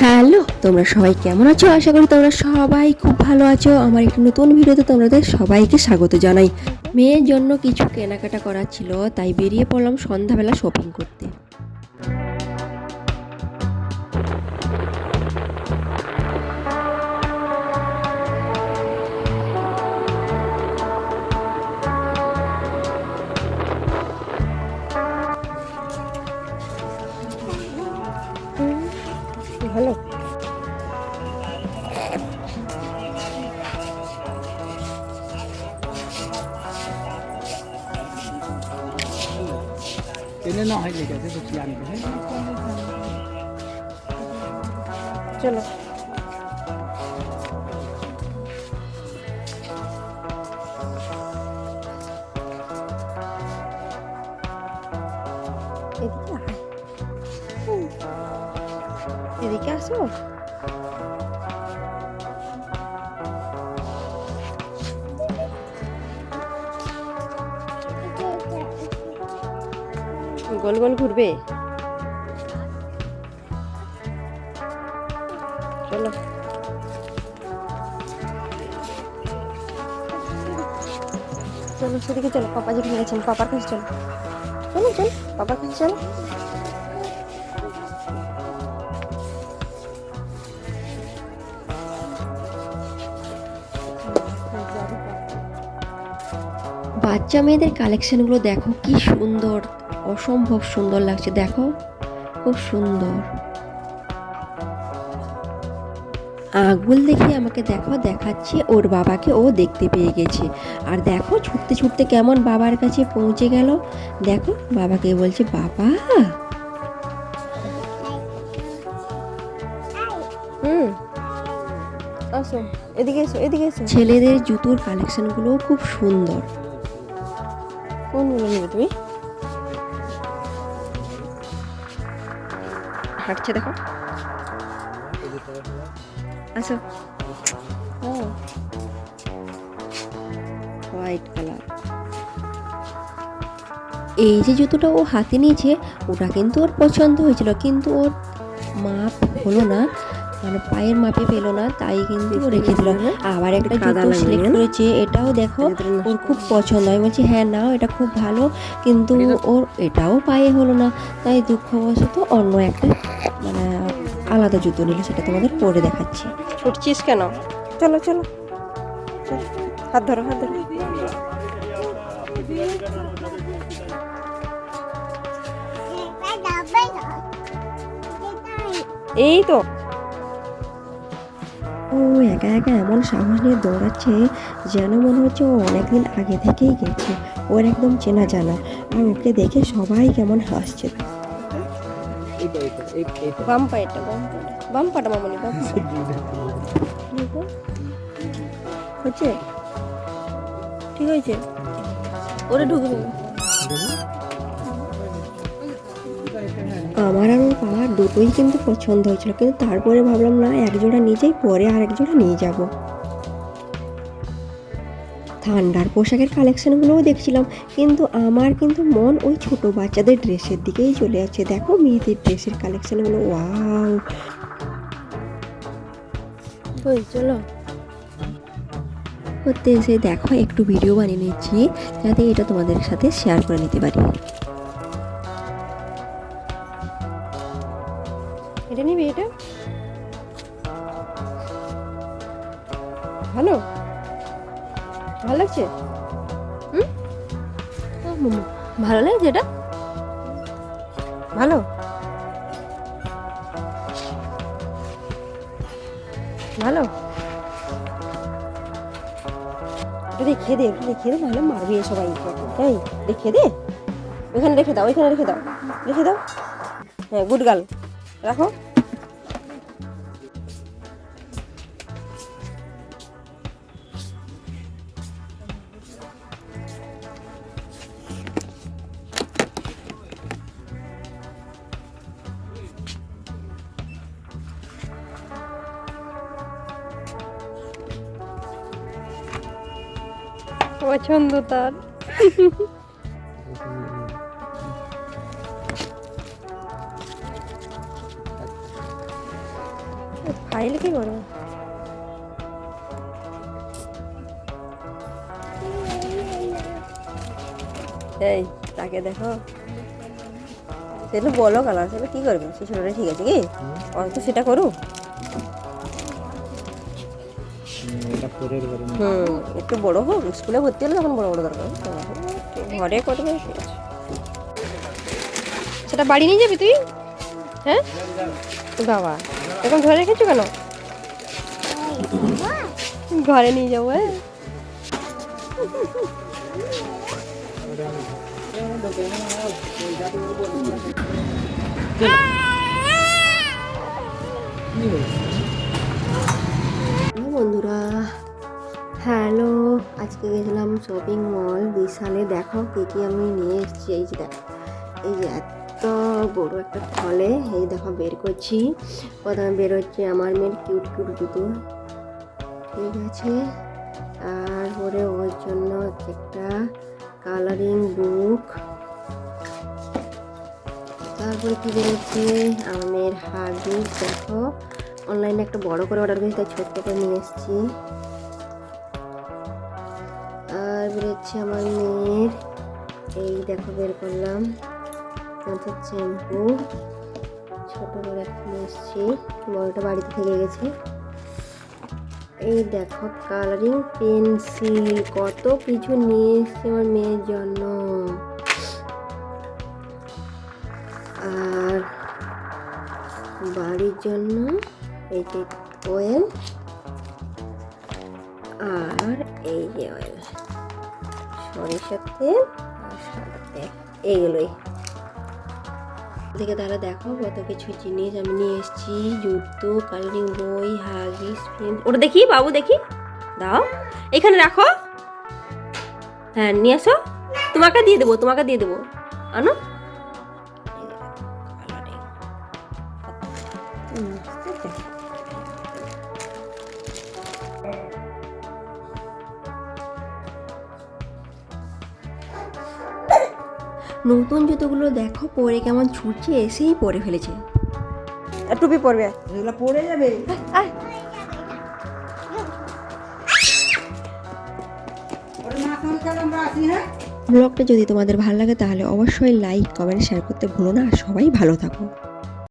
Hello, তোমরা সবাই কেমন আছো? আশা করি তোমরা সবাই খুব ভালো আছো। আমার একটি নতুন ভিডিওতে তোমাদের সবাইকে স্বাগত জানাই। মেয়ের জন্য কিছু কেনাকাটা করার ছিল, তাই বেরিয়ে পড়লাম সন্ধ্যাবেলা শপিং করতে। ভালো এনে না হয় লেগে আছে কিছু আনবে হ্যাঁ চলো। এদিকে আয়। এদিকে আসো। গোল গোল ঘুরবে। চলো চলো সেদিকে চলো, পাপা যেখানে গেছেন পাপার কাছে চলো। চলো চলো পাপার কাছে চলো। বাচ্চা মেয়েদের কালেকশনগুলো দেখো কি সুন্দর, অসম্ভব সুন্দর লাগছে। দেখো খুব সুন্দর। আঙুল দেখে আমাকে দেখো দেখাচ্ছে ওর বাবাকে, ও দেখতে পেয়ে গেছে। আর দেখো ছুটতে ছুটতে কেমন বাবার কাছে পৌঁছে গেল। দেখো বাবাকে বলছে বাবা। আসো এদিকে এসো, এদিকে এসো। ছেলেদের জুতোর কালেকশনগুলো খুব সুন্দর। কোনগুলো নেবে তুমি? হাঁটছে দেখো। আচ্ছা হোয়াইট কালার। এই যে জুতোটা ও হাতে নিয়েছে ওটা কিন্তু ওর পছন্দ হয়েছিল, কিন্তু ওর মাপ হলো না, মানে পায়ের মাপে পেলো না, তাই কিন্তু ও রেখে দিল। আবার একটা জুতো সিলেক্ট করেছে, এটাও দেখো ওর খুব পছন্দ। আমি বলছি হ্যাঁ নাও, এটা খুব ভালো, কিন্তু ওর এটাও পায়ে হলো না, তাই দুঃখবশত অন্য একটা মানে আলাদা জুতো নিল, সেটা তোমাদের পরে দেখাচ্ছি। ছুটছিস কেন? চলো চলো চলো, হাত ধরো হাত ধরো। এই তো ও একা একা এমন সাহস নিয়ে দৌড়াচ্ছে যেন মনে হচ্ছে ও অনেকদিন আগে থেকেই গেছে, ওর একদম চেনা জানা। আর ওকে দেখে সবাই কেমন হাসছে। বাম পায়েটা বাম পাটা মামনি বাম হচ্ছে ঠিক হয়েছে। ওরে ঢুকবে। আমার আর ওর বাবার দুটোই কিন্তু পছন্দ হয়েছিল, কিন্তু তারপরে ভাবলাম না একজোড়া নিজেই পরে আর একজোড়া নিয়ে যাব। ঠান্ডার পোশাকের কালেকশনগুলোও দেখছিলাম, কিন্তু আমার কিন্তু মন ওই ছোট বাচ্চাদের ড্রেসের দিকেই চলে যাচ্ছে। দেখো মেয়েদের ড্রেসের কালেকশনগুলো, ওয়াও। ওই চলো করতে এসে দেখো একটু ভিডিও বানিয়ে নিচ্ছি, যাতে এটা তোমাদের সাথে শেয়ার করে নিতে পারি। এটা নিবি? এটা ভালো ভালো লাগছে। ভালো লাগছে এটা ভালো ভালো। এটা দেখিয়ে দে, একটু দেখিয়ে দে, নাহলে মারবি সবাই। তাই দেখিয়ে দে, ওইখানে রেখে দাও, ওইখানে রেখে দাও, রেখে দাও। হ্যাঁ গুড গার্ল, রাখো। পছন্দ তার। ফাইল কি করবে? এই তাকে দেখো, সেটা বলো কালার, সেটা কি করবে? সে ছেলেটা ঠিক আছে কি? অন্ত সেটা করুক। এটা পরের বারে একটু বড় হোক, স্কুলে ভর্তি হলে তখন বড় বড় দরকার, ঘরে করবে ঠিক আছে। সেটা বাড়ি নিয়ে যাবি তুই? হ্যাঁ বাবা, এখন ধরে রেখেছো কেন? ঘরে নিয়ে যাবো। হ্যাঁ বন্ধুরা, হ্যালো, আজকে গেছিলাম শপিং মল বিশালে। দেখো কি কি আমি নিয়ে এসেছি। এই যে দেখো, এই যে এত বড় একটা থলে, এই দেখো বের করছি। প্রথমে বের হচ্ছে আমার মেয়ের কিউট কিউট জুতো, ঠিক আছে। তারপরে ওর জন্য একটা কালারিং বুক। তারপরে কি বেরোচ্ছে, আমার মেয়ের হাগিস। দেখো অনলাইনে একটা বড় করে অর্ডার করেছি, তাই ছোট্ট করে নিয়ে এসেছি। আর বেরোচ্ছে আমার মেয়ের, এই দেখো বের করলাম শ্যাম্পু, ছোট করে একটা নিয়ে এসেছি, বড়টা বাড়িতে থেকে গেছে। এই দেখো কালারিং পেন্সিল, কত কিছু নিয়ে এসেছি আমার মেয়ের জন্য। আর বাড়ির জন্য এই যে অয়েল, আর এই যে অয়েল, সরিষার তেল আর সাদা তেল, এইগুলোই থেকে। তাহলে দেখো কত কিছু জিনিস আমি নিয়ে এসেছি, জুতো, কালারিং বই, হাগিস, পেন। ওটা দেখি বাবু, দেখি দাও, এখানে রাখো। হ্যাঁ নিয়ে আসো, তোমাকে দিয়ে দেবো, তোমাকে দিয়ে দেবো, আনো। নতুন জুতোগুলো দেখো পরে কেমন ছুটছে, এসেই পরে ফেলেছে। টুপি পরবে, এগুলো পড়ে যাবে। ব্লগটা যদি তোমাদের ভালো লাগে তাহলে অবশ্যই লাইক কমেন্ট শেয়ার করতে ভুলো না। আর সবাই ভালো থাকো।